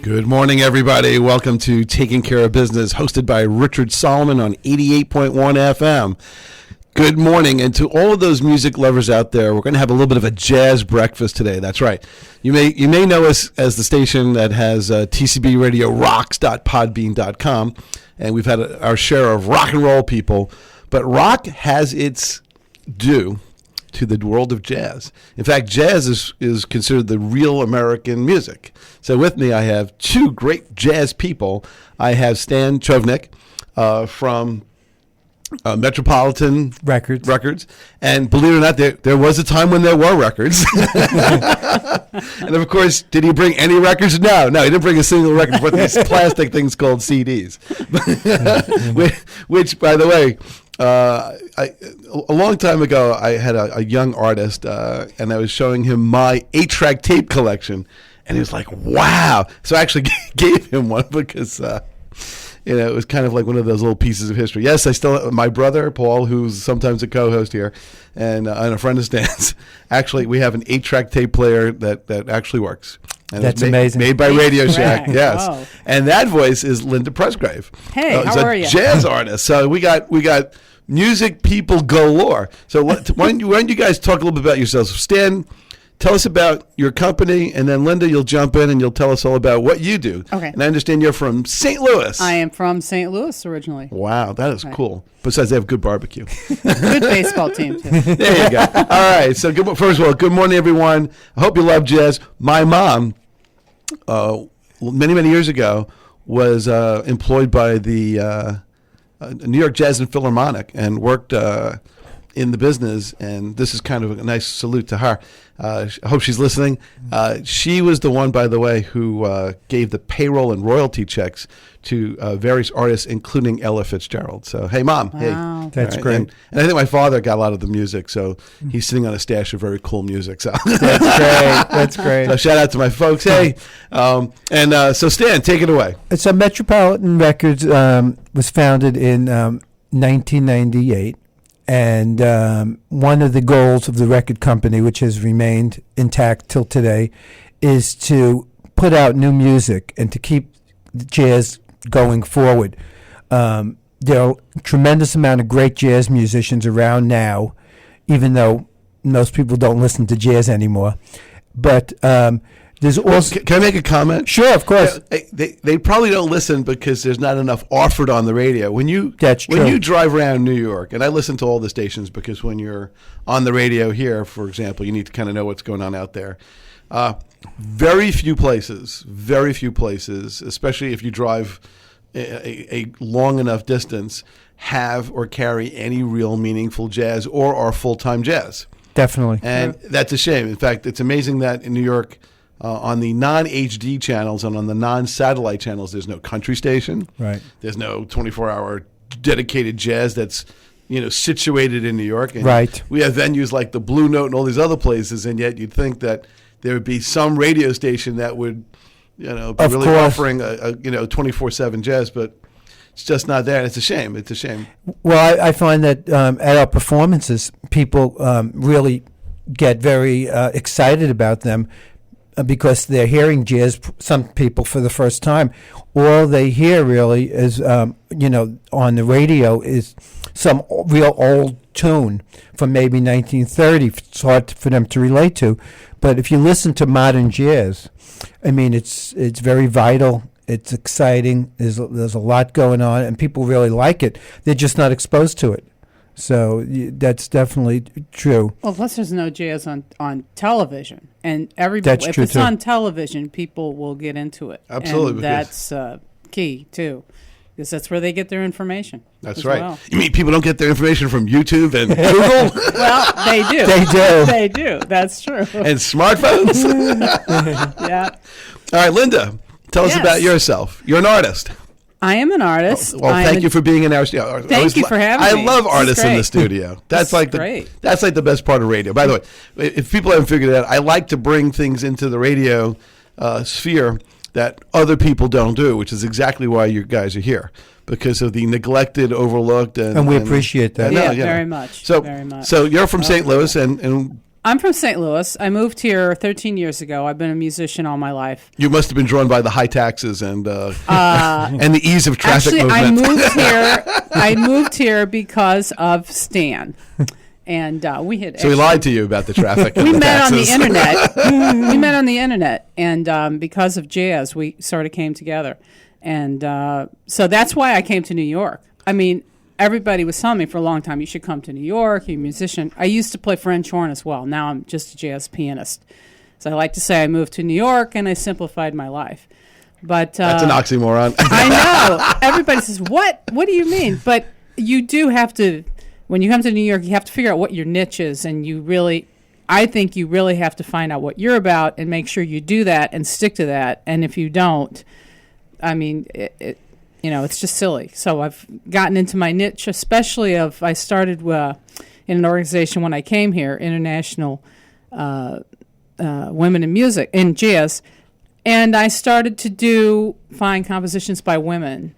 Good morning, everybody. Welcome to Taking Care of Business, hosted by Richard Solomon on 88.1 FM. Good morning, and to all of those music lovers out there, we're going to have a little bit of a jazz breakfast today. That's right. You may know us as the station that has tcbradio.rocks.podbean.com, and we've had our share of rock and roll people, but rock has its due to the world of jazz. In fact, jazz is considered the real American music. So with me, I have two great jazz people. I have Stan Chovnik from Metropolitan Records. And believe it or not, there was a time when there were records. And of course, did he bring any records? No, he didn't bring a single record. But these plastic things called CDs. Which, by the way, a long time ago, I had a young artist, and I was showing him my 8-track tape collection, and he was like, "Wow!" So I actually gave him one because, it was kind of like one of those little pieces of history. Yes, I still my brother Paul, who's sometimes a co-host here, and a friend of Stan's. Actually, we have an 8-track tape player that actually works. And that's amazing. Made by Radio Shack, yes. Wow. And that voice is Linda Presgrave. Hey, how are you? Jazz artist. So we got music people galore. So why don't you guys talk a little bit about yourselves? Stan, tell us about your company, and then Linda, you'll jump in and you'll tell us all about what you do. Okay. And I understand you're from St. Louis. I am from St. Louis originally. Wow, that is cool. Besides, they have good barbecue. Good baseball team, too. There you go. All right. So first of all, good morning, everyone. I hope you love jazz. My mom, many years ago, was employed by the New York Jazz and Philharmonic and worked in the business, and this is kind of a nice salute to her. I hope she's listening. She was the one, by the way, who gave the payroll and royalty checks to various artists, including Ella Fitzgerald. So, hey, Mom. Wow. Hey. That's great. And I think my father got a lot of the music, so he's sitting on a stash of very cool music. So That's great. So shout out to my folks. Hey. So Stan, take it away. So Metropolitan Records was founded in 1998. And one of the goals of the record company, which has remained intact till today, is to put out new music and to keep the jazz going forward. There are a tremendous amount of great jazz musicians around now, even though most people don't listen to jazz anymore. But there's also... Can I make a comment? Sure, of course. They probably don't listen because there's not enough offered on the radio. When you drive around New York, and I listen to all the stations because when you're on the radio here, for example, you need to kind of know what's going on out there. Very few places, especially if you drive a long enough distance, have or carry any real meaningful jazz or are full-time jazz. Definitely. And that's a shame. In fact, it's amazing that in New York, on the non-HD channels and on the non-satellite channels, there's no country station. Right. There's no 24-hour dedicated jazz that's situated in New York. And right. We have venues like the Blue Note and all these other places, and yet you'd think that there would be some radio station that would, be really offering a 24/7 jazz, but it's just not there. And it's a shame. It's a shame. Well, I find that at our performances, people really get very excited about them. Because they're hearing jazz, some people for the first time. All they hear really is, on the radio is some real old tune from maybe 1930. It's hard for them to relate to. But if you listen to modern jazz, I mean, it's very vital. It's exciting. There's a lot going on, and people really like it. They're just not exposed to it. So that's definitely true. Well, plus there's no jazz on television, and everybody. If it's on television, people will get into it. Absolutely, and that's key too, because that's where they get their information. That's right. Well. You mean people don't get their information from YouTube and Google? Well, they do. They do. That's true. And smartphones. Yeah. All right, Linda, tell us about yourself. You're an artist. I am an artist. Well, thank you for being in our studio. Thank you for having me. I love artists in the studio. That's like the best part of radio. By the way, if people haven't figured it out, I like to bring things into the radio sphere that other people don't do, which is exactly why you guys are here, because of the neglected, overlooked, and we appreciate that. Very much. So, very much. So you're from St. Louis, and I'm from St. Louis. I moved here 13 years ago. I've been a musician all my life. You must have been drawn by the high taxes and the ease of traffic actually, movement. I moved here because of Stan. And we had so he lied to you about the traffic. And we the met taxes. on the internet. We met on the internet, and because of jazz, we sort of came together. And so that's why I came to New York. I mean, everybody was telling me for a long time, you should come to New York, you're a musician. I used to play French horn as well. Now I'm just a jazz pianist. So I like to say I moved to New York and I simplified my life. But that's an oxymoron. I know. Everybody says, what? What do you mean? But you do have to, when you come to New York, you have to figure out what your niche is. And I think you really have to find out what you're about and make sure you do that and stick to that. And if you don't, I mean, it's just silly. So I've gotten into my niche, especially I started in an organization when I came here, International Women in Music, in Jazz, and I started to find compositions by women,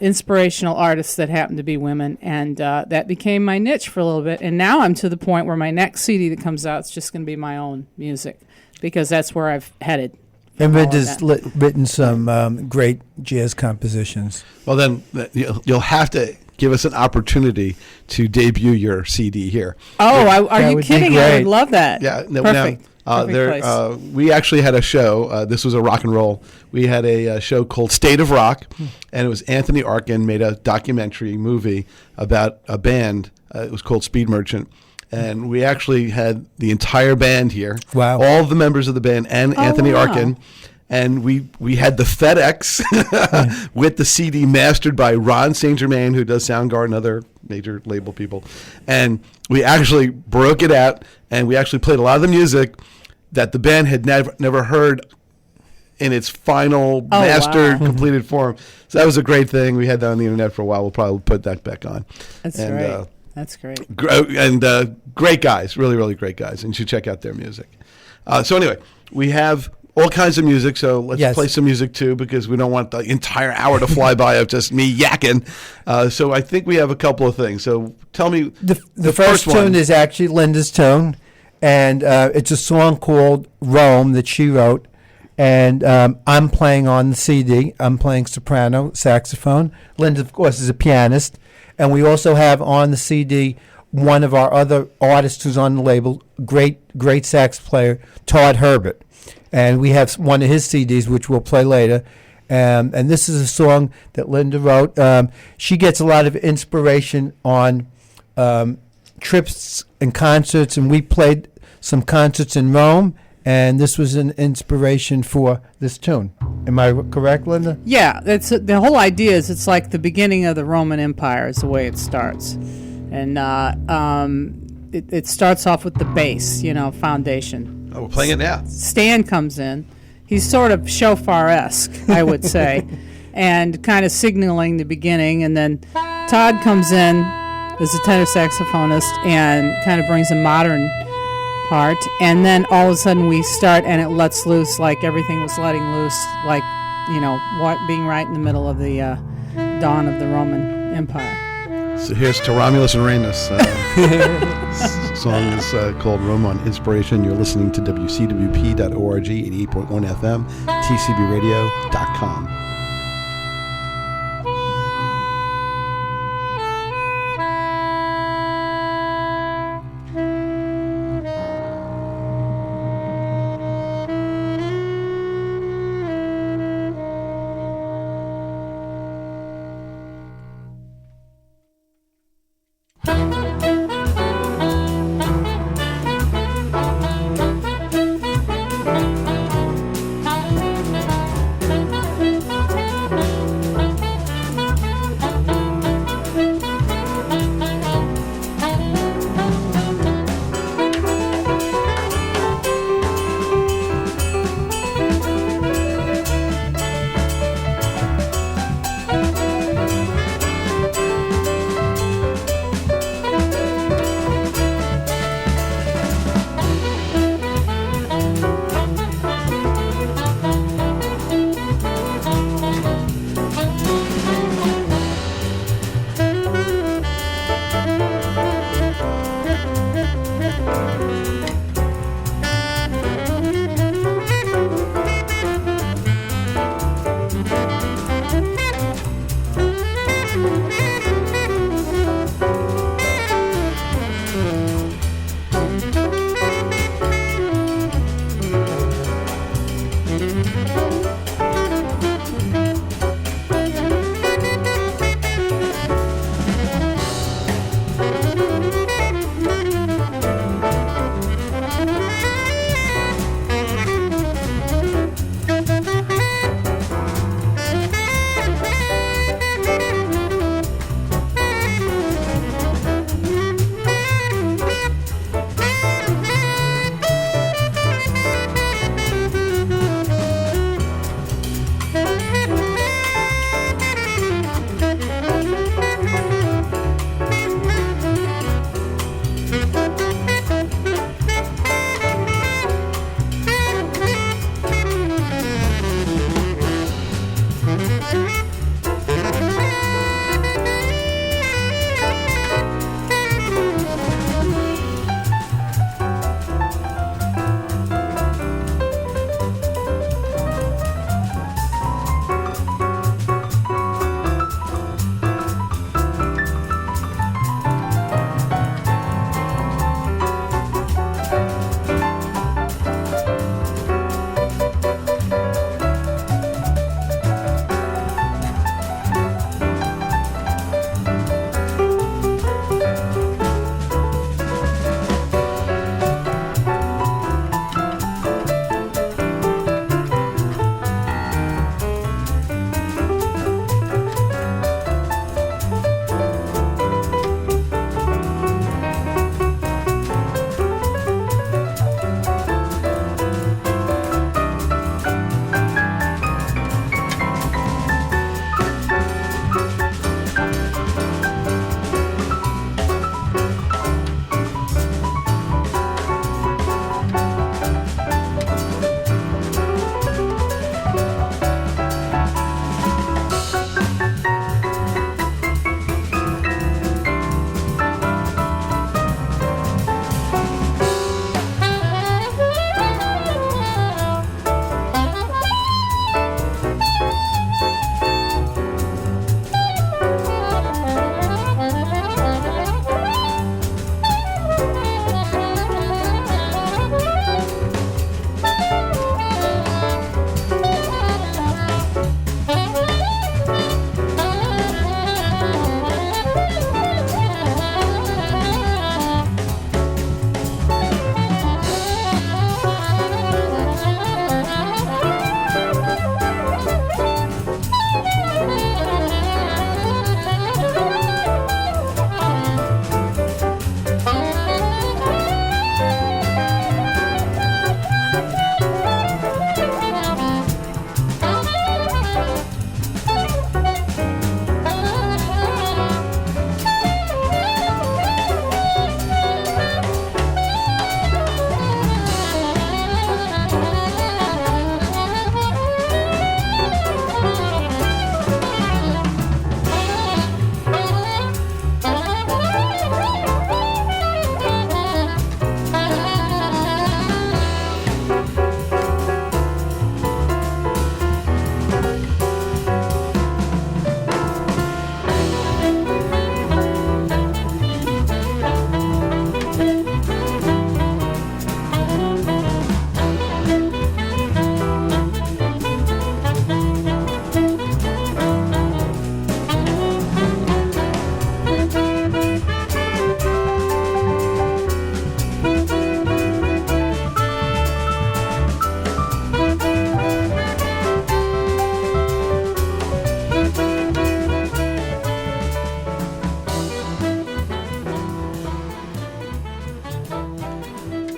inspirational artists that happen to be women, and that became my niche for a little bit. And now I'm to the point where my next CD that comes out is just going to be my own music, because that's where I've headed. And Linda's written some great jazz compositions. Well, then you'll have to give us an opportunity to debut your CD here. Oh, are you kidding? I would love that. Yeah, perfect. Perfect we actually had a show. This was a rock and roll. We had a show called State of Rock, and it was Anthony Arkin made a documentary movie about a band. It was called Speed Merchant. And we actually had the entire band here. Wow. All the members of the band and Anthony Arkin. And we had the FedEx with the CD mastered by Ron St. Germain, who does Soundgarden and other major label people. And we actually broke it out, and we actually played a lot of the music that the band had never heard in its final mastered, completed form. So that was a great thing. We had that on the internet for a while. We'll probably put that back on. That's great. That's great. And great guys, really, really great guys. And you should check out their music. So anyway, we have all kinds of music. So let's play some music too, because we don't want the entire hour to fly by of just me yakking. So I think we have a couple of things. So tell me the first tune one is actually Linda's tune. And it's a song called Rome that she wrote. And I'm playing on the CD. I'm playing soprano, saxophone. Linda, of course, is a pianist. And we also have on the CD one of our other artists who's on the label, great sax player, Todd Herbert. And we have one of his CDs, which we'll play later. And this is a song that Linda wrote. She gets a lot of inspiration on trips and concerts, and we played some concerts in Rome. And this was an inspiration for this tune. Am I correct, Linda? Yeah, the whole idea is it's like the beginning of the Roman Empire is the way it starts. And it starts off with the base, foundation. Oh, we're playing it now. Stan comes in. He's sort of shofar-esque, I would say, and kind of signaling the beginning. And then Todd comes in as a tenor saxophonist and kind of brings a modern part, and then all of a sudden we start and it lets loose like everything was letting loose, like being right in the middle of the dawn of the Roman Empire. So here's to Romulus and Remus. Song is called Rome on Inspiration. You're listening to WCWP.org, 88.1 FM, tcbradio.com.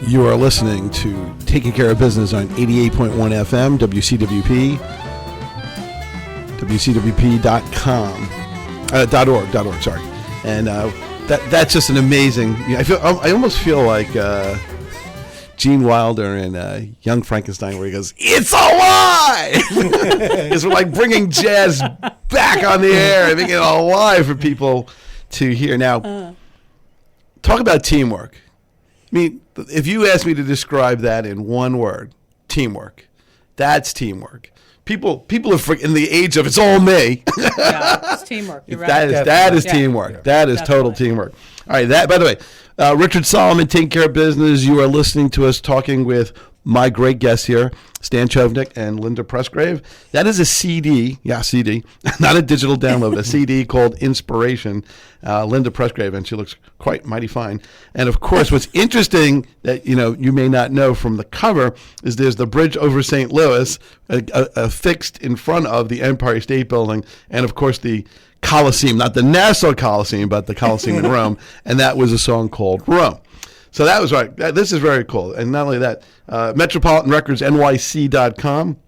You are listening to Taking Care of Business on 88.1 FM, WCWP, WCWP.com, .org, sorry. And that's just an amazing, I almost feel like Gene Wilder in Young Frankenstein, where he goes, "It's alive!" Because we're like bringing jazz back on the air and making it alive for people to hear. Now, talk about teamwork. I mean, if you ask me to describe that in one word, teamwork. That's teamwork. People are in the age of it's all me. Yeah, it's teamwork. You're right. That is teamwork. Yeah. That is total teamwork. All right. By the way, Richard Solomon, Taking Care of Business. You are listening to us talking with my great guests here, Stan Chovnik and Linda Pressgrave. That is a CD, CD, not a digital download, a CD called Inspiration, Linda Pressgrave, and she looks quite mighty fine. And of course, what's interesting that you may not know from the cover is there's the bridge over St. Louis affixed in front of the Empire State Building, and of course the Coliseum, not the Nassau Coliseum, but the Coliseum in Rome, and that was a song called Rome. So that was right. This is very cool. And not only that, Metropolitan Records, NYC.com.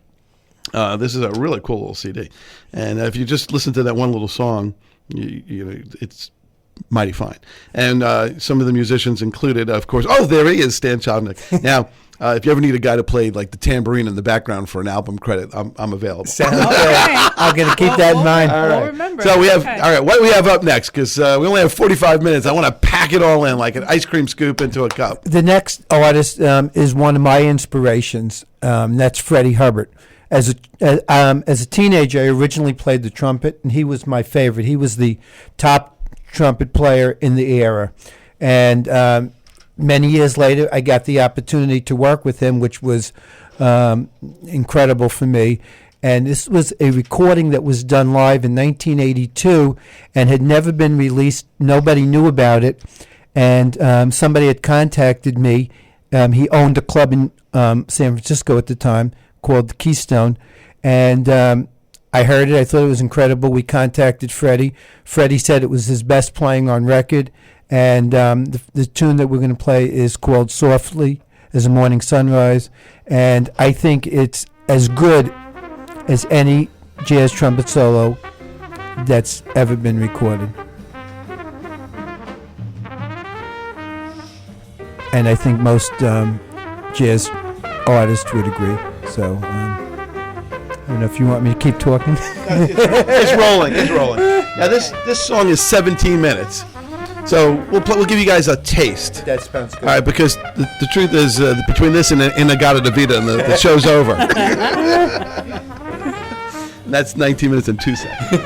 This is a really cool little CD. And if you just listen to that one little song, it's mighty fine. And some of the musicians included, of course, there he is, Stan Chovnik. Now, if you ever need a guy to play like the tambourine in the background for an album credit, I'm available. Sounds good. I'm going to keep that in mind. All right. We'll remember. So we have, all right, what do we have up next? Because we only have 45 minutes. I want to pack it all in like an ice cream scoop into a cup. The next artist is one of my inspirations. That's Freddie Hubbard. As a teenager, I originally played the trumpet, and he was my favorite. He was the top trumpet player in the era. And many years later, I got the opportunity to work with him, which was incredible for me. And this was a recording that was done live in 1982 and had never been released. Nobody knew about it. And somebody had contacted me. He owned a club in San Francisco at the time called the Keystone. And I heard it. I thought it was incredible. We contacted Freddie. Freddie said it was his best playing on record. And the tune that we're going to play is called Softly as a Morning Sunrise. And I think it's as good as any jazz trumpet solo that's ever been recorded. And I think most jazz artists would agree. So I don't know if you want me to keep talking. It's rolling. Now this song is 17 minutes. So we'll give you guys a taste. That sounds good. All right, because the truth is, between this and Inagata Davida, and the show's over. And that's 19 minutes and 2 seconds.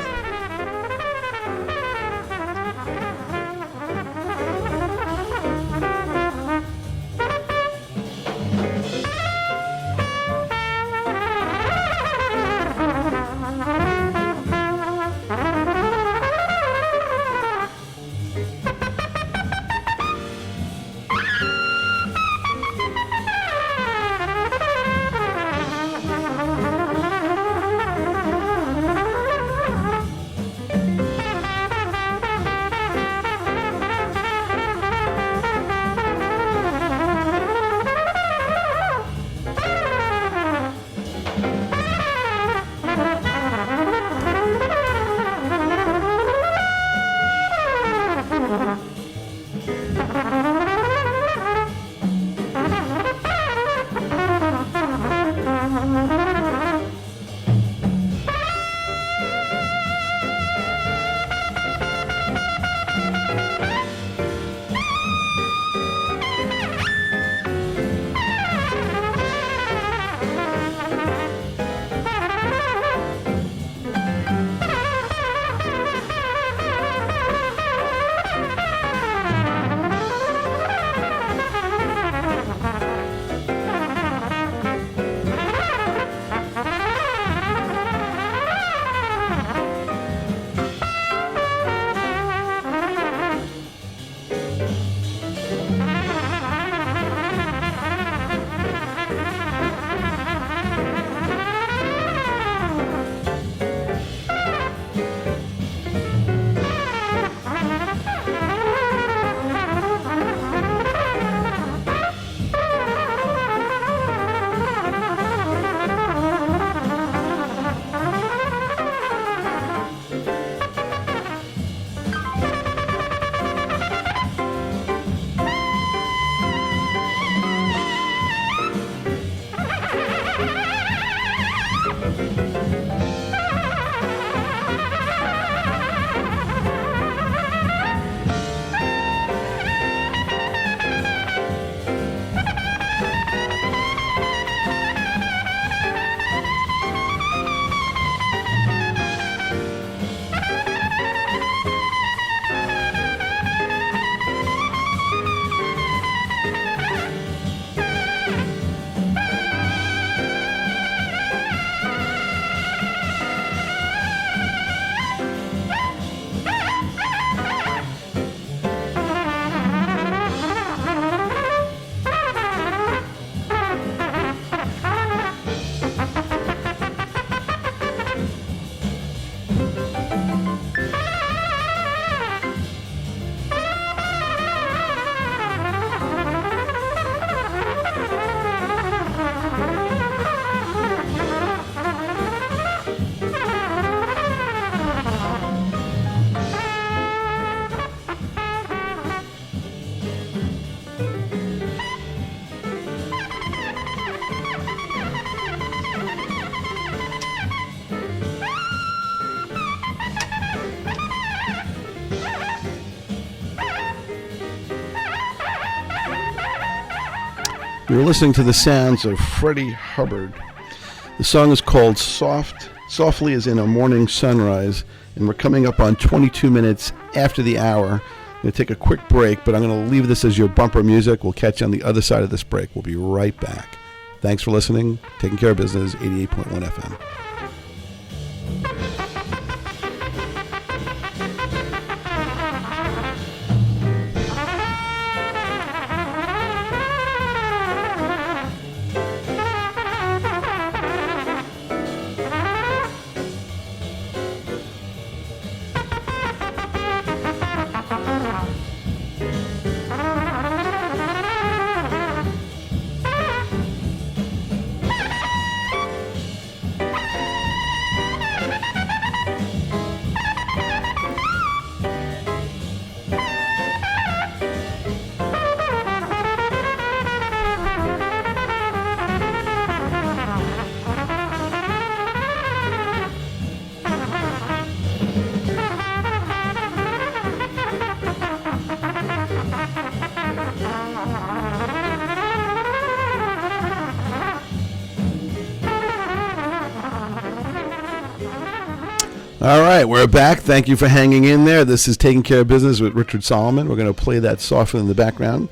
You're listening to the sounds of Freddie Hubbard. The song is called Softly as in a Morning Sunrise, and we're coming up on 22 minutes after the hour. I'm going to take a quick break, but I'm going to leave this as your bumper music. We'll catch you on the other side of this break. We'll be right back. Thanks for listening. Taking Care of Business, 88.1 FM. All right, we're back. Thank you for hanging in there. This is Taking Care of Business with Richard Solomon. We're going to play that softly in the background.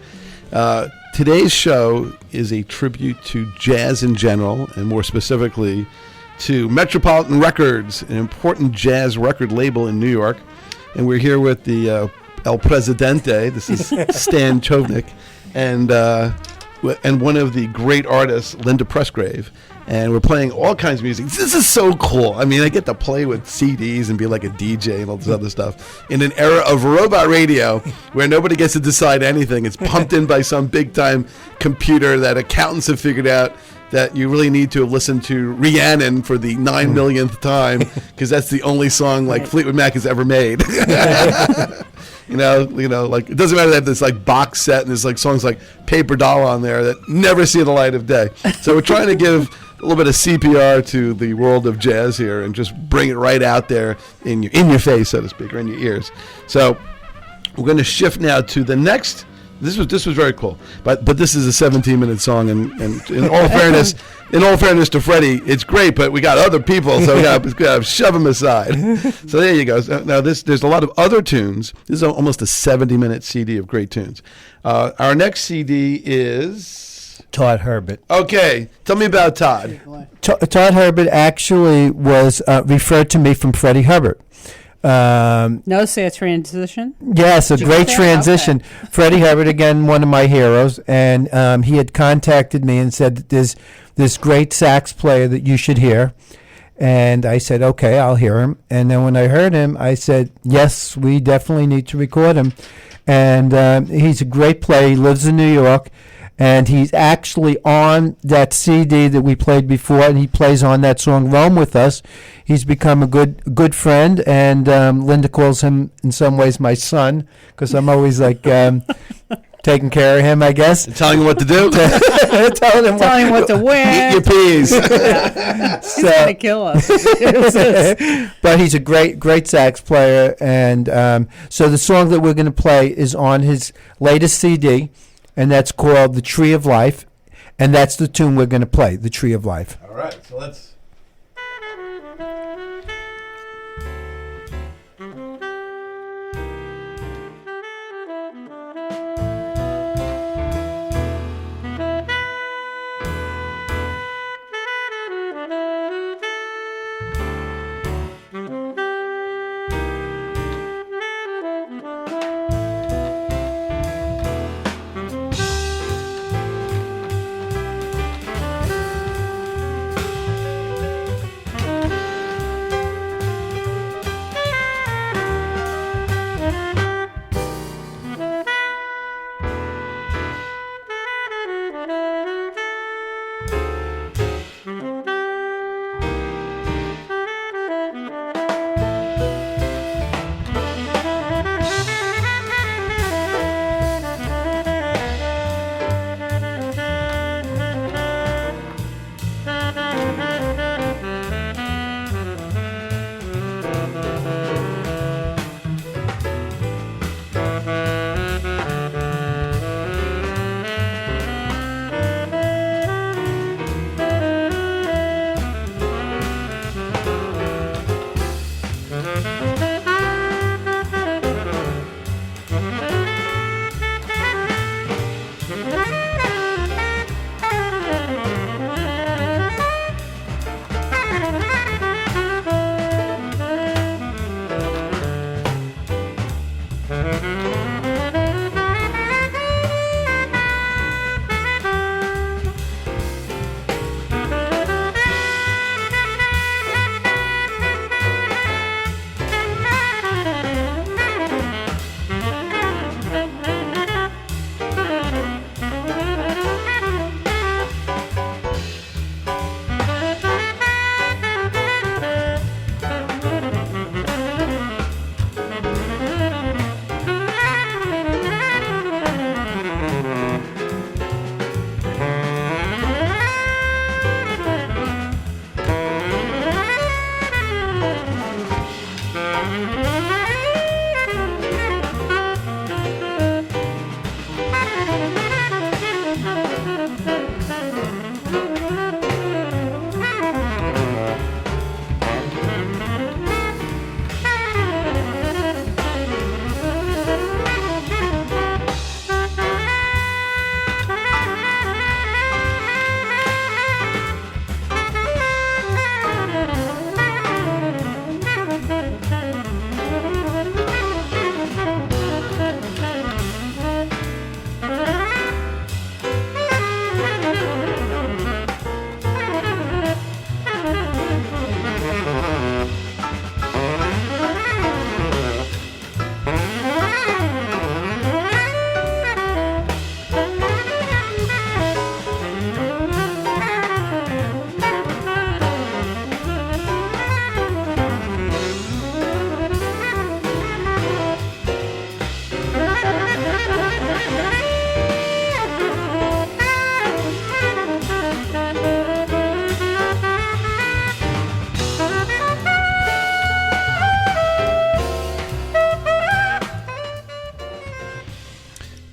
Today's show is a tribute to jazz in general, and more specifically to Metropolitan Records, an important jazz record label in New York. And we're here with the El Presidente. This is Stan Chovnik, and one of the great artists, Linda Pressgrave. And we're playing all kinds of music. This is so cool. I mean, I get to play with CDs and be like a DJ and all this other stuff in an era of robot radio where nobody gets to decide anything. It's pumped in by some big-time computer that accountants have figured out that you really need to listen to Rhiannon for the 9 millionth time because that's the only song like Fleetwood Mac has ever made. You know, like it doesn't matter that this like box set and there's like songs like Paper Doll on there that never see the light of day. So we're trying to give a little bit of CPR to the world of jazz here and just bring it right out there in your face, so to speak, or in your ears. So we're going to shift now to the next. This was very cool, but this is a 17-minute song, and in all fairness to Freddie, it's great, but we got other people, so we got to shove them aside. So there you go. So now there's a lot of other tunes. This is almost a 70-minute CD of great tunes. Our next CD is Todd Herbert. Okay, tell me about Todd. Todd Herbert actually was referred to me from Freddie Hubbard. Notice a transition? Yes, a great transition. Okay. Freddie Hubbard, again, one of my heroes, and he had contacted me and said that there's this great sax player that you should hear. And I said, okay, I'll hear him. And then when I heard him, I said, yes, we definitely need to record him. And he's a great player. He lives in New York. And he's actually on that CD that we played before, and he plays on that song "Roam" with us. He's become a good friend, and Linda calls him in some ways my son because I'm always like taking care of him, I guess. Telling him what to do. telling him what to wear. Eat your peas. He's gonna kill us. But he's a great sax player, and so the song that we're going to play is on his latest CD. And that's called The Tree of Life. And that's the tune we're going to play, The Tree of Life. All right, so let's...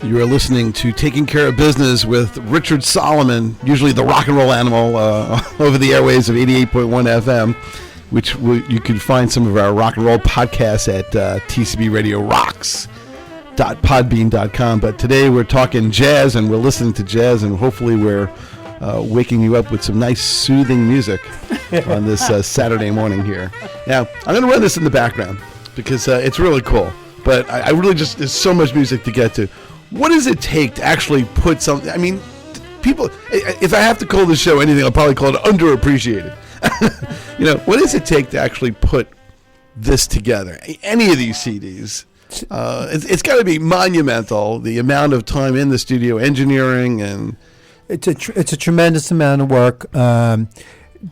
You are listening to Taking Care of Business with Richard Solomon, usually the rock and roll animal, over the airwaves of 88.1 FM, which you can find some of our rock and roll podcasts at tcbradio.rocks.podbean.com. But today we're talking jazz, and we're listening to jazz, and hopefully we're waking you up with some nice soothing music on this Saturday morning here. Now, I'm going to run this in the background because it's really cool, but I really just, there's so much music to get to. What does it take to actually put something? I mean, people, if I have to call this show anything, I'll probably call it underappreciated. What does it take to actually put this together? Any of these CDs? It's got to be monumental, the amount of time in the studio, engineering, and... It's a tremendous amount of work.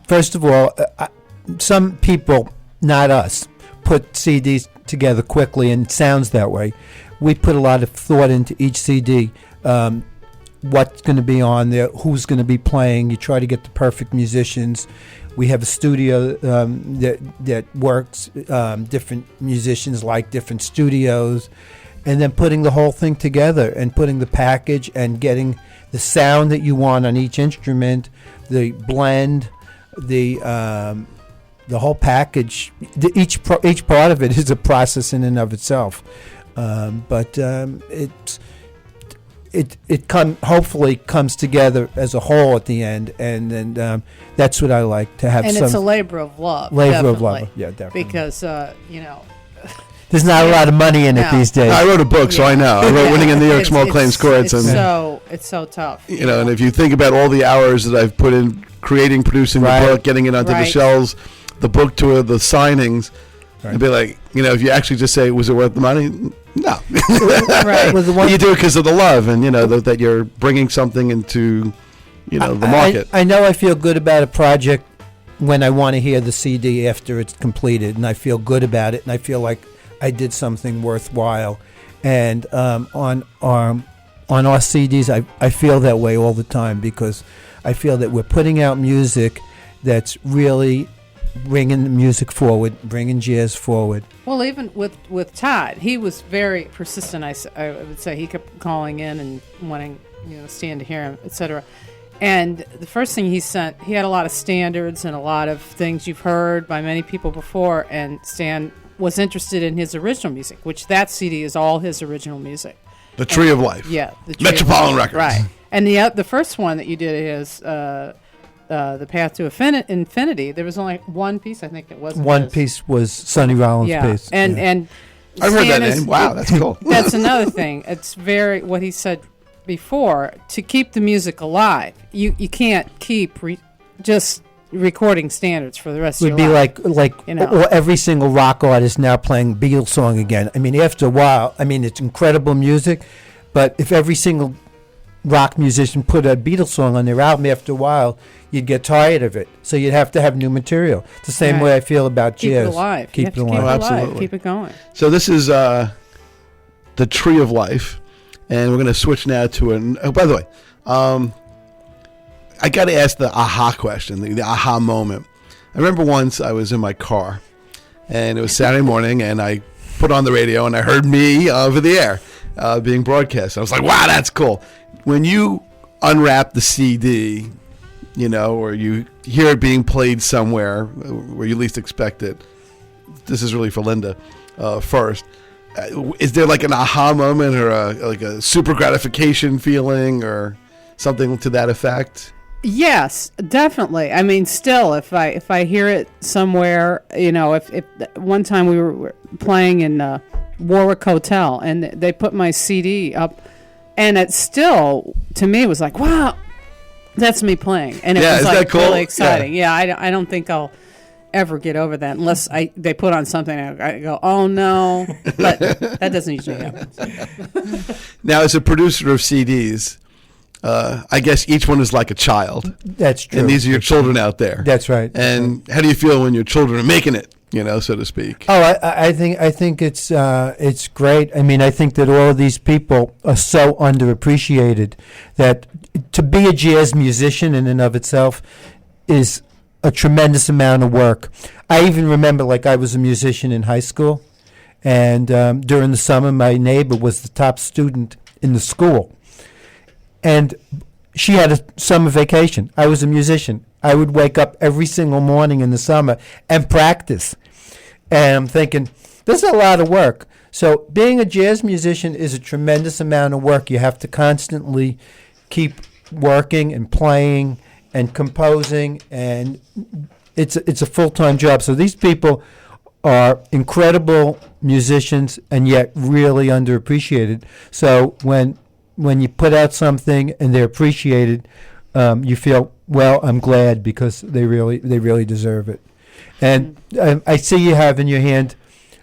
First of all, some people, not us, put CDs together quickly, and it sounds that way. We put a lot of thought into each CD, what's going to be on there, who's going to be playing. You try to get the perfect musicians. We have a studio that works. Different musicians like different studios, and then putting the whole thing together and putting the package and getting the sound that you want on each instrument, the blend, the whole package. Each part of it is a process in and of itself. But it hopefully comes together as a whole at the end, and then that's what I like to have. And it's a labor of love. Of love, yeah, definitely. Because there's not a lot of money in it these days. I wrote a book, so I know. I wrote Winning in New York Small Claims Courts, it's so tough. And if you think about all the hours that I've put in creating, producing the book, getting it onto the shelves, the book tour, the signings. Right. And be like, if you actually just say, was it worth the money? No. Right. You do it because of the love and, that you're bringing something into, the market. I know I feel good about a project when I want to hear the CD after it's completed, and I feel good about it, and I feel like I did something worthwhile. And on our CDs, I feel that way all the time because I feel that we're putting out music that's really bringing the music forward, bringing jazz forward. Well, even with Todd, he was very persistent. I would say he kept calling in and wanting Stan to hear him, etc. And the first thing he sent, he had a lot of standards and a lot of things you've heard by many people before. And Stan was interested in his original music, which that CD is all his original music. The Tree of Life. Yeah, the Metropolitan Records. Right. And the first one that you did is. The Path to Infinity, there was only one piece, I think it wasn't. One piece was Sonny Rollins' piece. And I've heard that name. Wow, that's cool. That's another thing. It's very, what he said before, to keep the music alive, you can't keep just recording standards for the rest of your life. Would be like every single rock artist now playing Beatles song again. I mean, after a while, it's incredible music, but if every single rock musician put a Beatles song on their album, after a while you'd get tired of it, so you'd have to have new material. It's the same way I feel about jazz. Keep it alive. Keep it alive. Absolutely. Keep it going. So this is the Tree of Life, and we're going to switch now to by the way, I got to ask the aha question, the aha moment. I remember once I was in my car and it was Saturday morning, and I put on the radio, and I heard me over the air being broadcast. I was like, wow, that's cool. When you unwrap the CD, or you hear it being played somewhere where you least expect it, this is really for Linda first. Is there like an aha moment or a super gratification feeling or something to that effect? Yes, definitely. I mean, still, if I hear it somewhere, if one time we were playing in Warwick Hotel and they put my CD up, and it still, to me, was like, wow, that's me playing, and it was like cool? Really exciting. Yeah, I don't think I'll ever get over that unless they put on something and I go, oh no, but that doesn't usually happen. So. Now, as a producer of CDs, I guess each one is like a child. That's true. And these are your children out there. That's right. And how do you feel when your children are making it, so to speak? Oh, I think it's great. I mean, I think that all of these people are so underappreciated that to be a jazz musician in and of itself is a tremendous amount of work. I even remember, I was a musician in high school, and during the summer, my neighbor was the top student in the school. And she had a summer vacation. I was a musician. I would wake up every single morning in the summer and practice. And I'm thinking, this is a lot of work. So being a jazz musician is a tremendous amount of work. You have to constantly keep working and playing and composing, and it's a full-time job. So these people are incredible musicians and yet really underappreciated. So when you put out something and they're appreciated, you feel, well, I'm glad because they really deserve it. And I see you have in your hand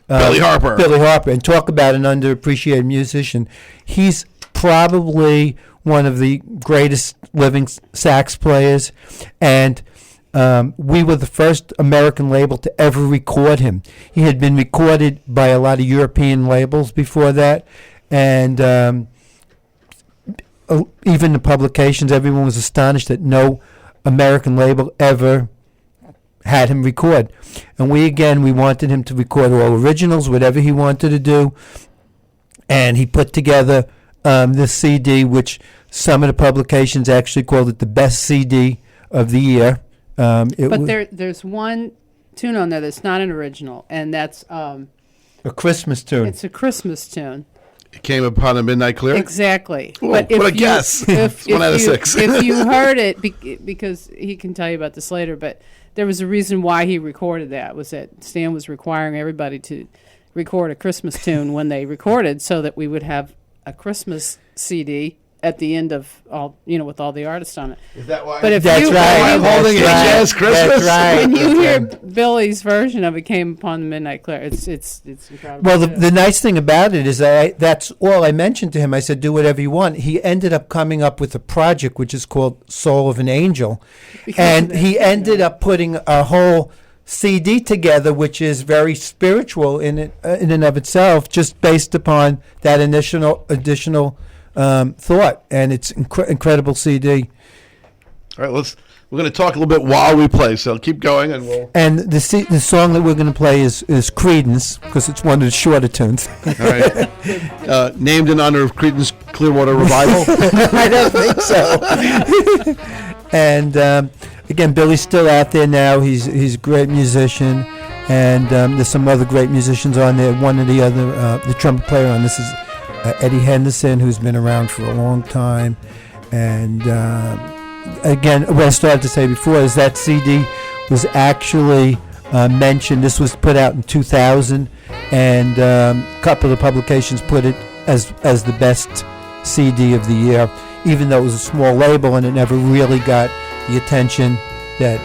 Billy Harper. Billy Harper, and talk about an underappreciated musician. He's probably one of the greatest living sax players, and we were the first American label to ever record him. He had been recorded by a lot of European labels before that, and even the publications, everyone was astonished that no American label ever had him record. And we wanted him to record all originals, whatever he wanted to do, and he put together this CD, which some of the publications actually called it the best CD of the year. But there's one tune on there that's not an original, and that's a Christmas tune. It's a Christmas tune. It came upon a midnight clear? Exactly. Ooh, what a guess. It's 1 out of 6. If you heard it, because he can tell you about this later, but there was a reason why he recorded that, was that Stan was requiring everybody to record a Christmas tune when they recorded so that we would have a Christmas CD at the end of all, with all the artists on it. Is that why? But if that's right. I'm holding a jazz Christmas. That's right. When you hear Billy's version of it, came upon the midnight clear, it's incredible. Well, the nice thing about it is that's all I mentioned to him. I said, do whatever you want. He ended up coming up with a project which is called Soul of an Angel, and he ended up putting a whole CD together, which is very spiritual in and of itself, just based upon that additional thought, and it's incredible CD. All right, we're going to talk a little bit while we play, so keep going, and we'll. And the song that we're going to play is Creedence, because it's one of the shorter tunes. All right, named in honor of Creedence Clearwater Revival. I don't think so. And again, Billy's still out there now. He's a great musician, and there's some other great musicians on there. One of the other, the trumpet player on this is Eddie Henderson, who's been around for a long time. And again, what I started to say before is that CD was actually mentioned. This was put out in 2000, and a couple of publications put it as the best CD of the year, even though it was a small label and it never really got the attention that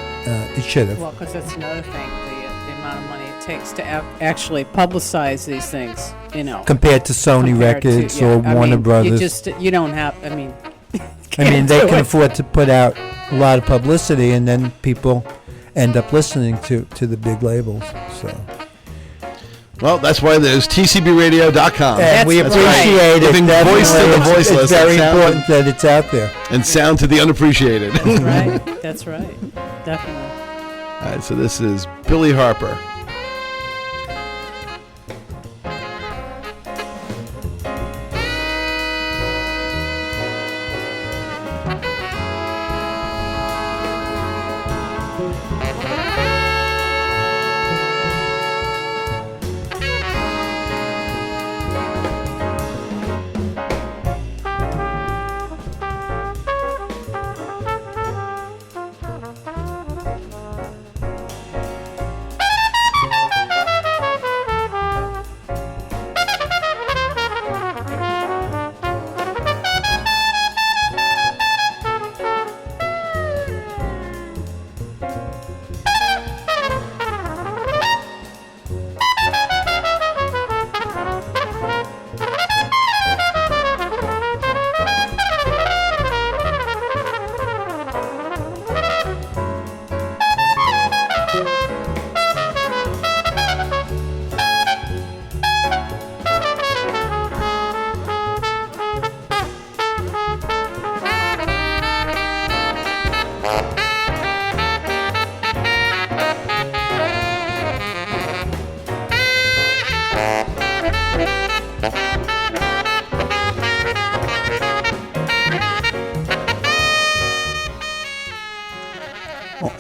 it should have. Well, because that's another thing, the amount of money it takes to actually publicize these things, Compared to Sony Records or Warner Brothers. You don't have, they can afford to put out a lot of publicity, and then people end up listening to the big labels. So. Well, that's why there's tcbradio.com. And we appreciate it. Giving voice to the voiceless. It's very important that it's out there. And sound to the unappreciated. That's right. Definitely. All right, so this is Billy Harper.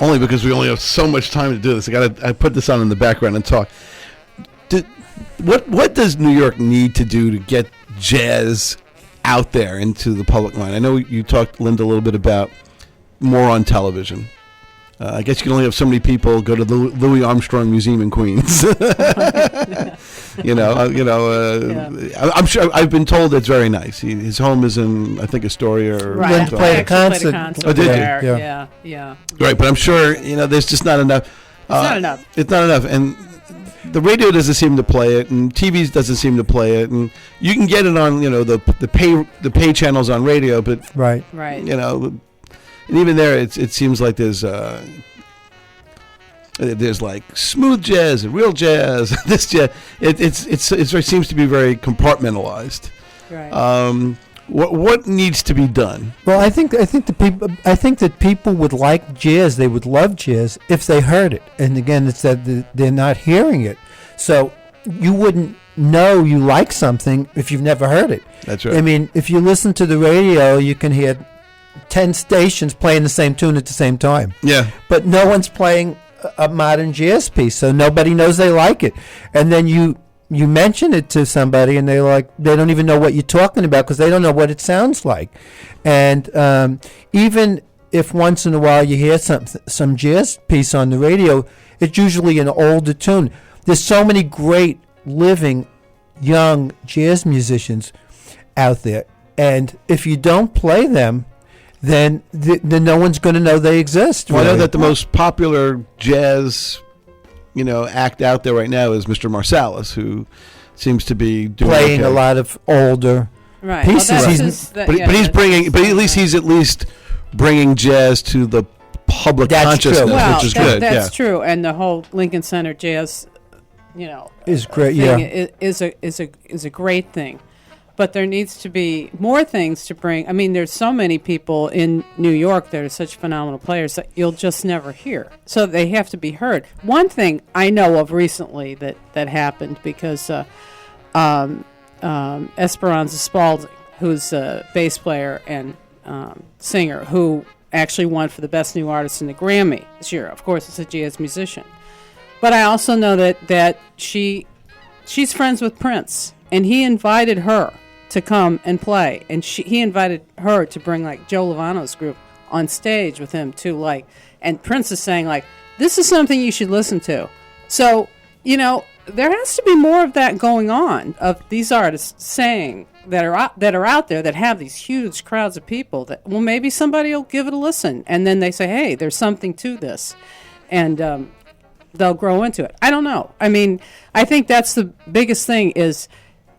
only because we only have so much time to do this. I put this on in the background and talk. What does New York need to do to get jazz out there into the public mind? I know you talked, Linda, a little bit about more on television. I guess you can only have so many people go to the Louis Armstrong Museum in Queens. I'm sure. I've been told it's very nice. His home is in, I think, Astoria. Right. Went to play a concert. Oh, did you? there. Yeah. Right, but I'm sure there's just not enough. It's not enough. It's not enough, and the radio doesn't seem to play it, and TV doesn't seem to play it, and you can get it on the pay channels on radio, but Right. And even there, it seems like there's like smooth jazz and real jazz. This jazz, it seems to be very compartmentalized. Right. What needs to be done? Well, I think that people would like jazz. They would love jazz if they heard it. And again, it's that they're not hearing it. So you wouldn't know you like something if you've never heard it. That's right. I mean, if you listen to the radio, you can hear 10 stations playing the same tune at the same time. Yeah. But no one's playing a modern jazz piece, so nobody knows they like it. And then you mention it to somebody, and they don't even know what you're talking about because they don't know what it sounds like. And even if once in a while you hear some jazz piece on the radio, it's usually an older tune. There's so many great living young jazz musicians out there, and if you don't play them, then no one's going to know they exist. Well, I know that the most popular jazz, act out there right now is Mr. Marsalis, who seems to be playing a lot of older pieces. But at least bringing jazz to the public consciousness, which is good. That's true, and the whole Lincoln Center jazz, is great. Is a great thing. But there needs to be more things to bring. I mean, there's so many people in New York that are such phenomenal players that you'll just never hear. So they have to be heard. One thing I know of recently that happened because Esperanza Spalding, who's a bass player and singer, who actually won for the Best New Artist in the Grammy this year. Of course, it's a jazz musician. But I also know that she's friends with Prince, and he invited her to come and play, and he invited her to bring like Joe Lovano's group on stage with him too. And Prince is saying this is something you should listen to. So there has to be more of that going on, of these artists saying that are out there that have these huge crowds of people that maybe somebody will give it a listen, and then they say, hey, there's something to this, and they'll grow into it. I don't know. I mean, I think that's the biggest thing is.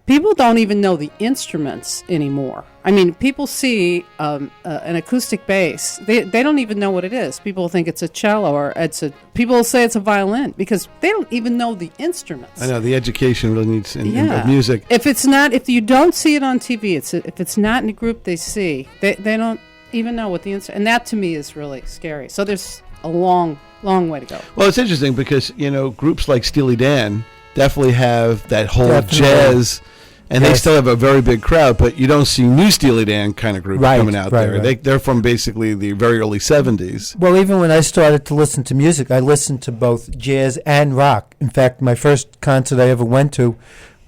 People don't even know the instruments anymore. I mean, people see an acoustic bass. They don't even know what it is. People think it's a cello or people say it's a violin because they don't even know the instruments. I know the education really needs in music. If you don't see it on TV, if it's not in a group they see, they don't even know what the instrument. And that to me is really scary. So there's a long way to go. Well, it's interesting because groups like Steely Dan definitely have that whole jazz. And they still have a very big crowd, but you don't see new Steely Dan kind of group coming out there. Right. They're from basically the very early 70s. Well, even when I started to listen to music, I listened to both jazz and rock. In fact, my first concert I ever went to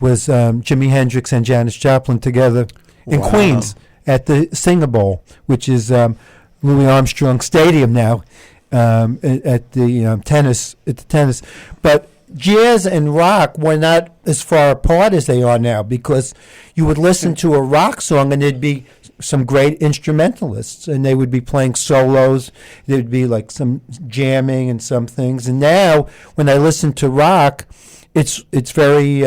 was Jimi Hendrix and Janis Joplin together in Queens at the Singer Bowl, which is Louis Armstrong Stadium now at the tennis. But jazz and rock were not as far apart as they are now, because you would listen to a rock song and there'd be some great instrumentalists and they would be playing solos. There'd be like some jamming and some things. And now when I listen to rock, it's very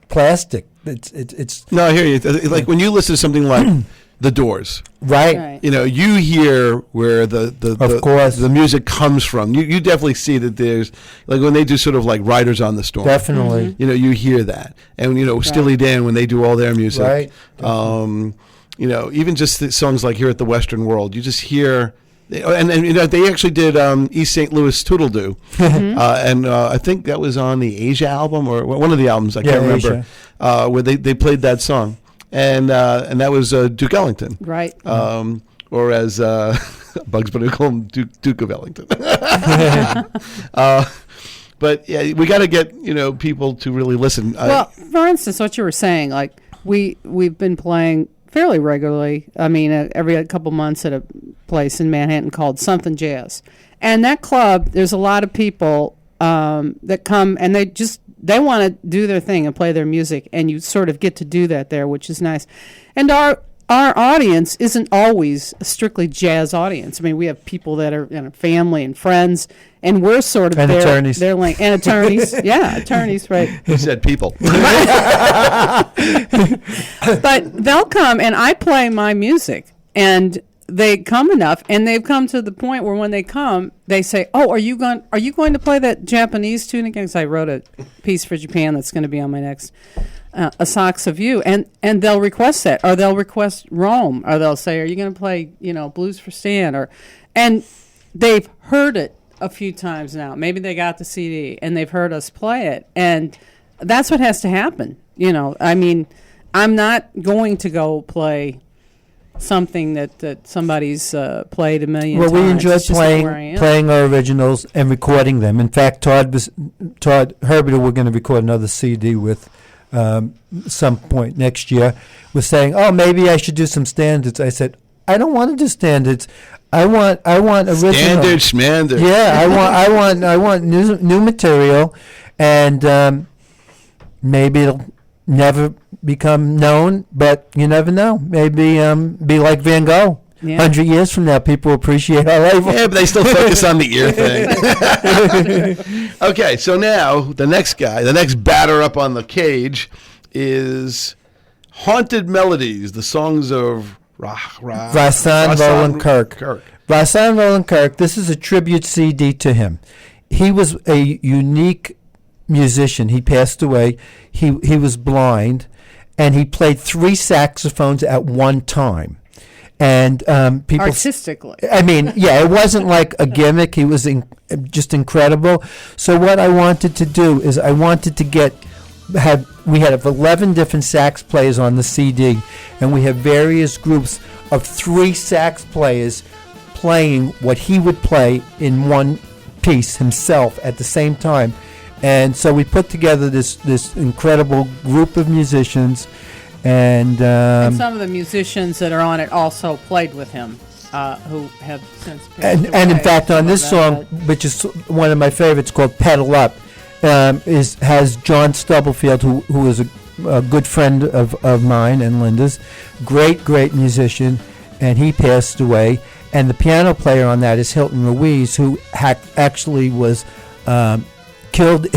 plastic. It's No, I hear you. Like when you listen to something like The Doors, right? You hear where the music comes from. You definitely see that there's like when they do sort of like Riders on the Storm. Definitely, you hear that, and Steely Dan when they do all their music, right? Even just the songs like Here at the Western World, you just hear. And they actually did East St. Louis Toodle-Doo, and I think that was on the Asia album or one of the albums, I can't remember, where they played that song. And that was Duke Ellington, right? or as Bugs Bunny called him, Duke of Ellington. But yeah, we got to get people to really listen. Well, for instance, what you were saying, like we've been playing fairly regularly. I mean, every couple months at a place in Manhattan called Something Jazz, and that club, there's a lot of people that come and they want to do their thing and play their music, and you sort of get to do that there, which is nice. And our audience isn't always a strictly jazz audience. I mean, we have people that are family and friends, and we're sort of and attorneys. They're like, and attorneys, yeah, attorneys, right? He said people. But they'll come, and I play my music, and they come enough, and they've come to the point where when they come, they say, "Oh, are you going to play that Japanese tune again?" Because I wrote a piece for Japan that's going to be on my next A Socks of You, and they'll request that, or they'll request Rome, or they'll say, "Are you going to play Blues for Stan?" And they've heard it a few times now. Maybe they got the CD and they've heard us play it, and that's what has to happen. I mean, I'm not going to go play something that somebody's played a million times. Well, we enjoy It's just not where I am. playing our originals and recording them. In fact, Todd Herbert, who we're going to record another CD with some point next year, was saying, "Oh, maybe I should do some standards." I said, "I don't want to do standards. I want original Standard schmander. Yeah, I want new material, and maybe it'll never become known, but you never know. Maybe be like Van Gogh. Yeah. 100 years from now, people appreciate our label. Yeah, but they still focus on the ear thing. Okay, so now the next batter up on the cage is Haunted Melodies, the songs of Rahsaan Roland Kirk. Rahsaan Roland Kirk, this is a tribute CD to him. He was a unique musician. He passed away. He was blind, and he played 3 saxophones at one time. And people artistically. I mean, yeah, it wasn't like a gimmick. He was just incredible. So what I wanted to do is I wanted to we had 11 different sax players on the CD, and we have various groups of 3 sax players playing what he would play in one piece himself at the same time. And so we put together this incredible group of musicians. And some of the musicians that are on it also played with him, who have since passed and away. in fact, on this song, which is one of my favorites, called "Pedal Up," has John Stubblefield, who is a good friend of mine and Linda's, great musician, and he passed away. And the piano player on that is Hilton Ruiz, who actually was killed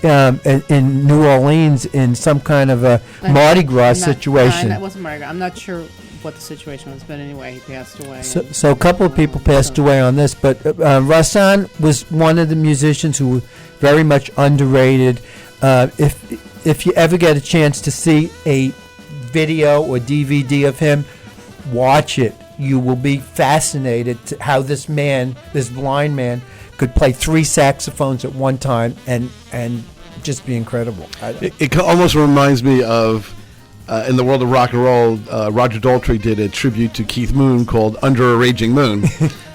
in New Orleans in some kind of a Mardi Gras situation. That wasn't Mardi Gras. I'm not sure what the situation was, but anyway, he passed away. So a couple of people passed away on this, but Rahsaan was one of the musicians who was very much underrated. If you ever get a chance to see a video or DVD of him, watch it. You will be fascinated to how this blind man, could play 3 saxophones at one time and just be incredible. It almost reminds me of, in the world of rock and roll, Roger Daltrey did a tribute to Keith Moon called Under a Raging Moon.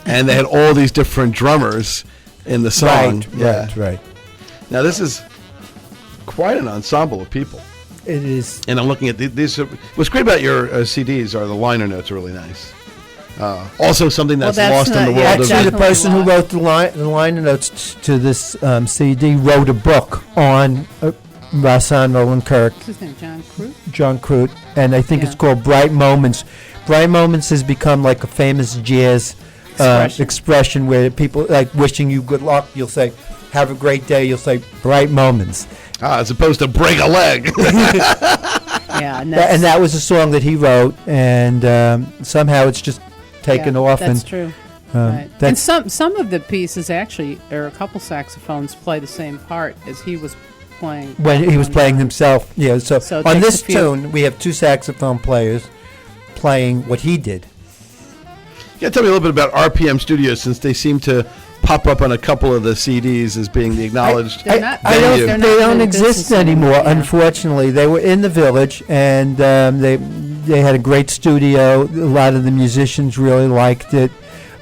And they had all these different drummers in the song. Right. Now, this is quite an ensemble of people. It is. And I'm looking at these. What's great about your CDs are the liner notes are really nice. Also, something that's lost in the world of... Actually, the person who wrote the liner notes to this CD wrote a book on Rahsaan Roland Kirk. What's his name, John Crute? John Crute, and I think it's called Bright Moments. Bright Moments has become like a famous jazz expression where people, like wishing you good luck, you'll say, have a great day, you'll say, bright moments. As opposed to break a leg. Yeah, and that was a song that he wrote, and somehow it's just taken off. That's and, true. Right. And some of the pieces actually, or a couple saxophones play the same part as he was playing. When he was playing himself. Yeah, so on this tune, we have 2 saxophone players playing what he did. You got to tell me a little bit about RPM Studios, since they seem to pop up on a couple of the CDs as being the acknowledged venue. They don't exist anymore, unfortunately. They were in the Village, and they had a great studio. A lot of the musicians really liked it.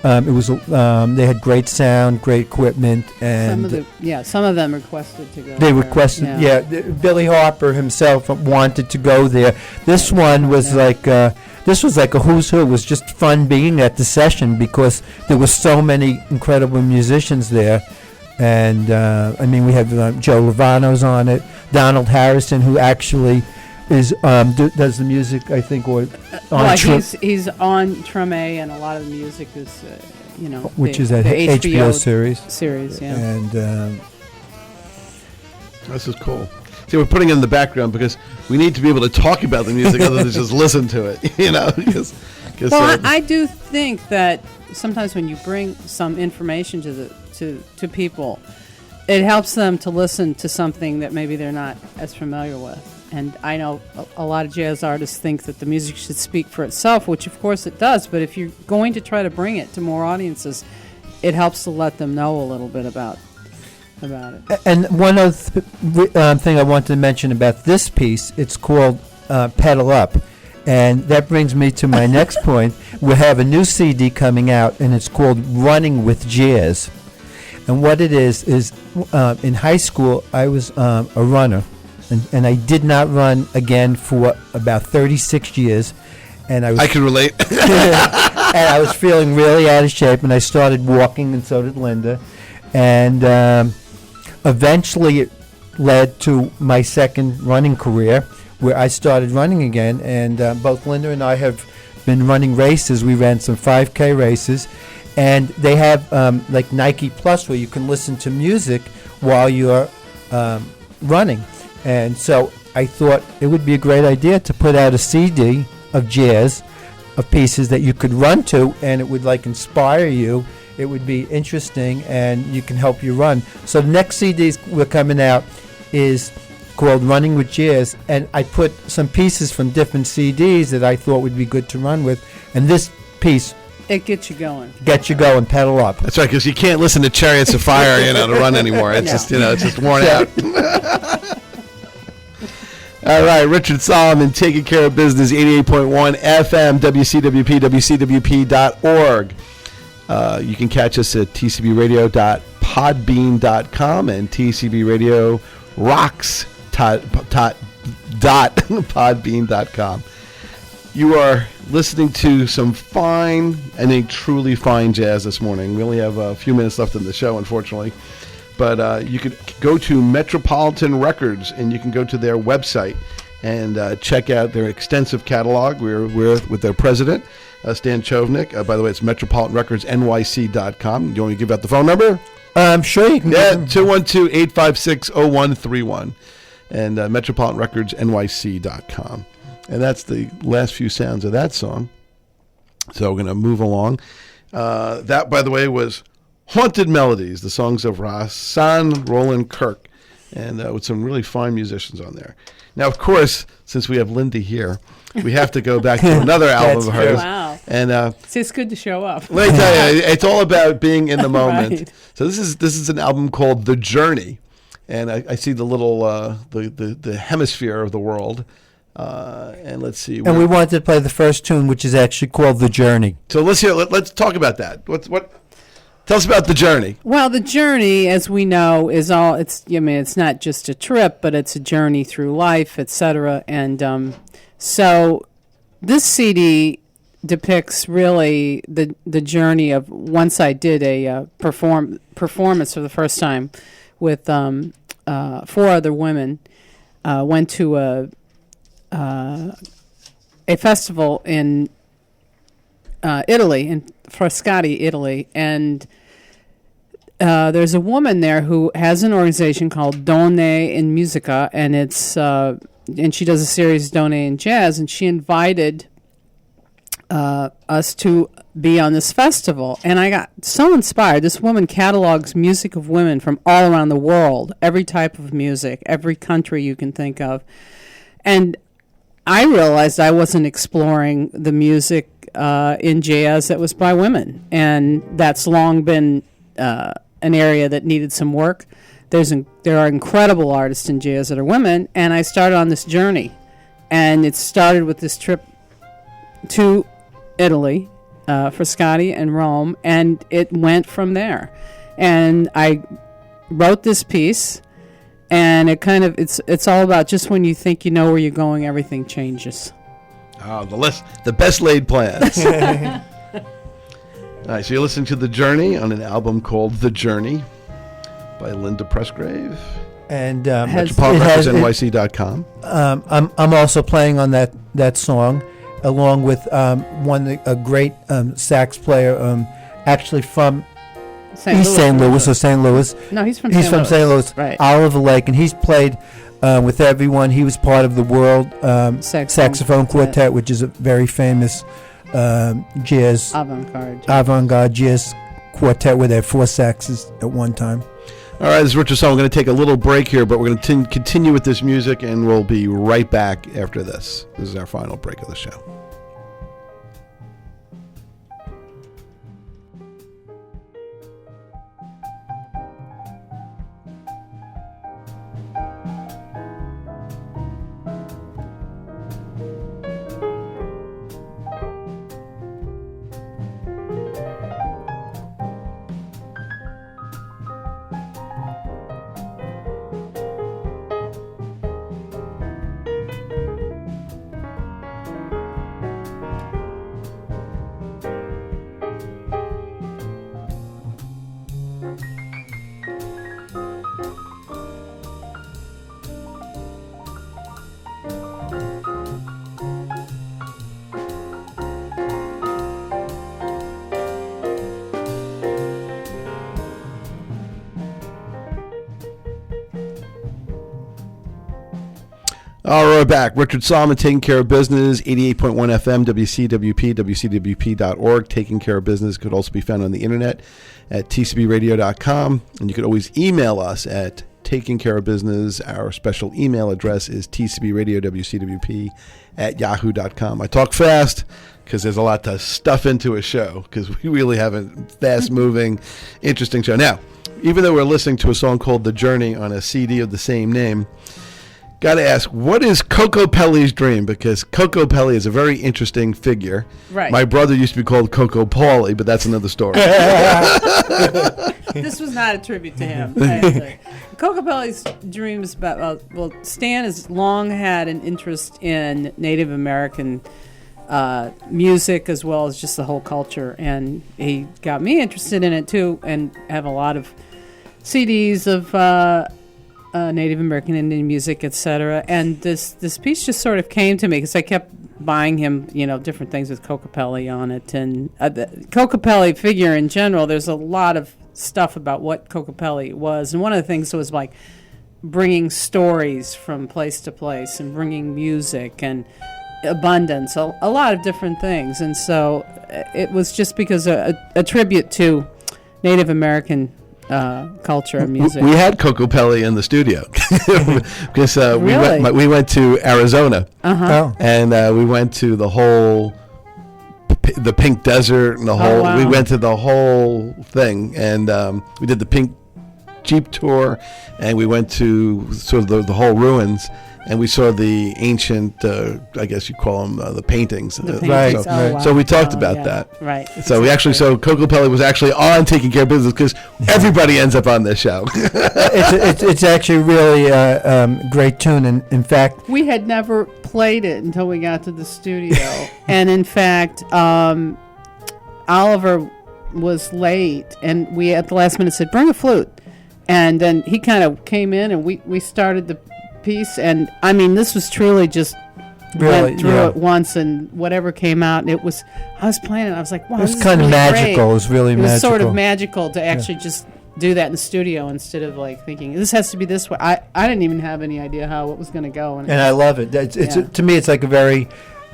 They had great sound, great equipment, and some of them requested to go. They there. requested, Billy Harper himself wanted to go there. This one was like a who's who. It was just fun being at the session because there were so many incredible musicians there, and we have Joe Lovano's on it, Donald Harrison, who actually is does the music, I think, or on he's on Treme, and a lot of the music is which is a HBO series, yeah. And this is cool. See, we're putting it in the background because we need to be able to talk about the music other than just listen to it. I do think that sometimes when you bring some information to people, it helps them to listen to something that maybe they're not as familiar with. And I know a lot of jazz artists think that the music should speak for itself, which of course it does, but if you're going to try to bring it to more audiences, it helps to let them know a little bit about it. And one other thing I wanted to mention about this piece, it's called Pedal Up. And that brings me to my next point. We have a new CD coming out, and it's called Running with Jazz. And what it is in high school, I was a runner. And I did not run again for about 36 years. And I can relate. And I was feeling really out of shape, and I started walking, and so did Linda. And eventually it led to my second running career, where I started running again. And both Linda and I have been running races. We ran some 5K races. And they have like Nike Plus, where you can listen to music while you're running. And so I thought it would be a great idea to put out a CD of jazz, of pieces that you could run to, and it would like inspire you. It would be interesting, and you can help you run. So the next CDs we're coming out is called Running with Jazz, and I put some pieces from different CDs that I thought would be good to run with, and this piece. It gets you going. Pedal up. That's right, because you can't listen to Chariots of Fire, to run anymore. It's just, it's just worn out. All right, Richard Solomon, taking care of business, 88.1 FM, WCWP, WCWP.org. You can catch us at tcbradio.podbean.com and tcbradiorocks.podbean.com. You are listening to some fine, truly fine jazz this morning. We only have a few minutes left in the show, unfortunately. But you could go to Metropolitan Records, and you can go to their website and check out their extensive catalog. We're with their president, Stan Chovnik. By the way, it's MetropolitanRecordsNYC.com. Do you want me to give out the phone number? Sure you can. Yeah, 212-856-0131. And MetropolitanRecordsNYC.com. And that's the last few sounds of that song. So we're going to move along. That, by the way, was Haunted Melodies, the songs of Rahsaan Roland Kirk, and with some really fine musicians on there. Now, of course, since we have Linda here, we have to go back to another album of hers. Wow. And see, it's good to show up. Let me tell you, it's all about being in the moment. Right. So this is an album called The Journey, and I see the little the hemisphere of the world. And let's see. And we wanted to play the first tune, which is actually called The Journey. So let's talk about that. Tell us about The Journey. Well, The Journey, as we know, is it's not just a trip, but it's a journey through life, etc. And so this CD depicts really the journey of, once I did a performance for the first time with 4 other women, went to a festival in Italy, in Frascati, Italy, and there's a woman there who has an organization called Donne in Musica, and it's and she does a series Donne in Jazz, and she invited us to be on this festival, and I got so inspired. This woman catalogs music of women from all around the world, every type of music, every country you can think of, and I realized I wasn't exploring the music in jazz that was by women, and that's long been an area that needed some work. There are incredible artists in jazz that are women, and I started on this journey, and it started with this trip to Italy for Scotty and Rome, and it went from there. And I wrote this piece, and it's all about just when you think you know where you're going, everything changes. Oh, the best laid plans. All right, so you're listening to The Journey on an album called The Journey by Linda Pressgrave. And Metropolitan Records, NYC.com. I'm also playing on that song, along with a great sax player, actually from St. Louis or St. Louis. No, he's from St. Louis. Right. Oliver Lake, and he's played with everyone. He was part of the World Saxophone Quartet, which is a very famous jazz avant-garde jazz quartet where they had 4 saxes at one time. All right, this is Richard Song. We're going to take a little break here, but we're going to continue with this music, and we'll be right back after this. This is our final break of the show. All right, we're back. Richard Solomon, Taking Care of Business, 88.1 FM, WCWP, WCWP.org. Taking Care of Business could also be found on the internet at tcbradio.com. And you could always email us at Taking Care of Business. Our special email address is tcbradiowcwp@yahoo.com. I talk fast because there's a lot to stuff into a show, because we really have a fast-moving, interesting show. Now, even though we're listening to a song called The Journey on a CD of the same name, got to ask, what is Coco Pelli's dream? Because Coco Pelli is a very interesting figure. Right. My brother used to be called Coco Pauly, but that's another story. This was not a tribute to him. Actually. Coco Pelli's dream is about, Stan has long had an interest in Native American music as well as just the whole culture. And he got me interested in it too, and have a lot of CDs of Native American Indian music, etc. And this piece just sort of came to me because I kept buying him, different things with Coco Pelli on it. And the Coco Pelli figure in general, there's a lot of stuff about what Coco Pelli was. And one of the things was like bringing stories from place to place and bringing music and abundance, a lot of different things. And so it was just because a tribute to Native American culture and music. We had Coco Pelli in the studio because Really? we went to Arizona, Uh-huh. and we went to the Pink Desert and the whole. wow. We went to the whole thing, and we did the Pink Jeep tour, and we went to sort of the whole ruins. And we saw the ancient, I guess you call them the paintings. The Right. paintings. Right. Wow. So we talked about yeah. that. Right. So we actually, Coco Pelli was actually on Taking Care of Business because everybody ends up on this show. It's actually really a great tune. And in fact, We had never played it until we got to the studio. And in fact, Oliver was late, and we at the last minute said, bring a flute. And then he kind of came in, and we started the piece. And I mean, this was truly just went through it once, and whatever came out, and I was playing it, I was like, wow, it was this is kind of really magical. great. It was really It was magical. sort of magical to actually just do that in the studio instead of like thinking this has to be this way. I didn't even have any idea how it was going to go. And I love it. It's Yeah. to me, it's like a very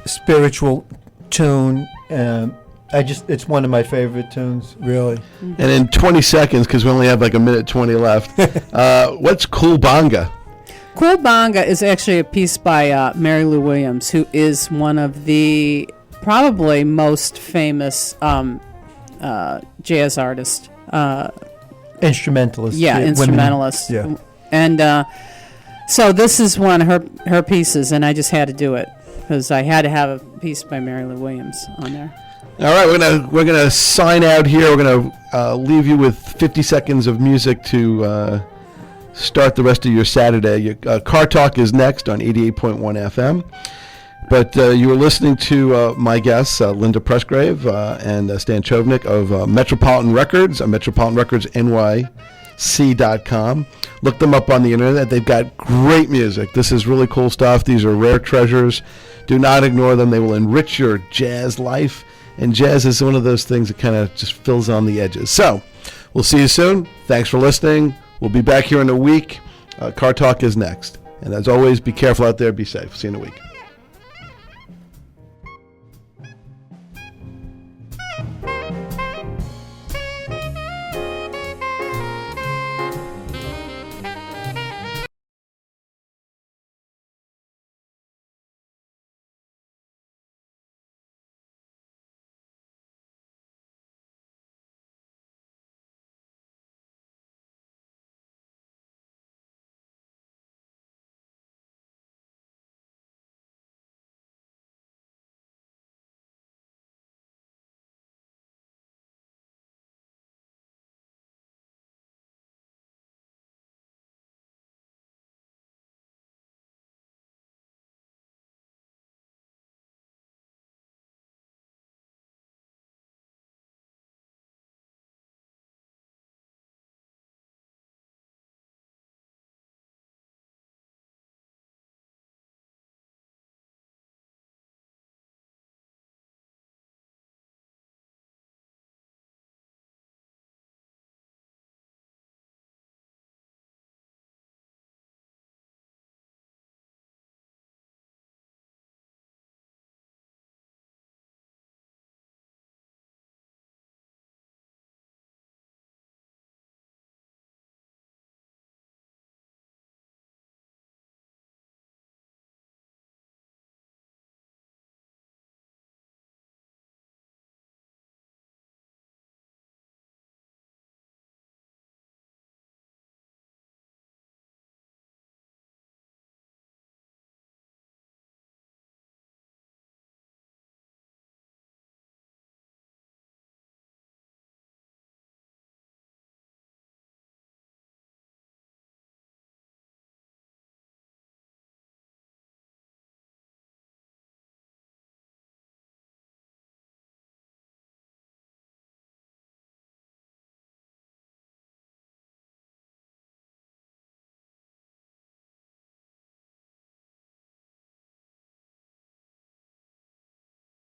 spiritual tune. It's one of my favorite tunes, really. And in 20 seconds, because we only have like a minute 20 left, what's Cool Bonga? Cool Bonga is actually a piece by Mary Lou Williams, who is one of the probably most famous jazz artists. Instrumentalist. Yeah, women. instrumentalist. Yeah. And so this is one of her pieces, and I just had to do it because I had to have a piece by Mary Lou Williams on there. All right, we're gonna sign out here. We're gonna leave you with 50 seconds of music to start the rest of your Saturday. Car Talk is next on 88.1 FM. But you were listening to my guests, Linda Pressgrave and Stan Chovnik of Metropolitan Records, Metropolitan Records NYC.com. Look them up on the internet. They've got great music. This is really cool stuff. These are rare treasures. Do not ignore them. They will enrich your jazz life. And jazz is one of those things that kind of just fills on the edges. So we'll see you soon. Thanks for listening. We'll be back here in a week. Car Talk is next. And as always, be careful out there. Be safe. See you in a week.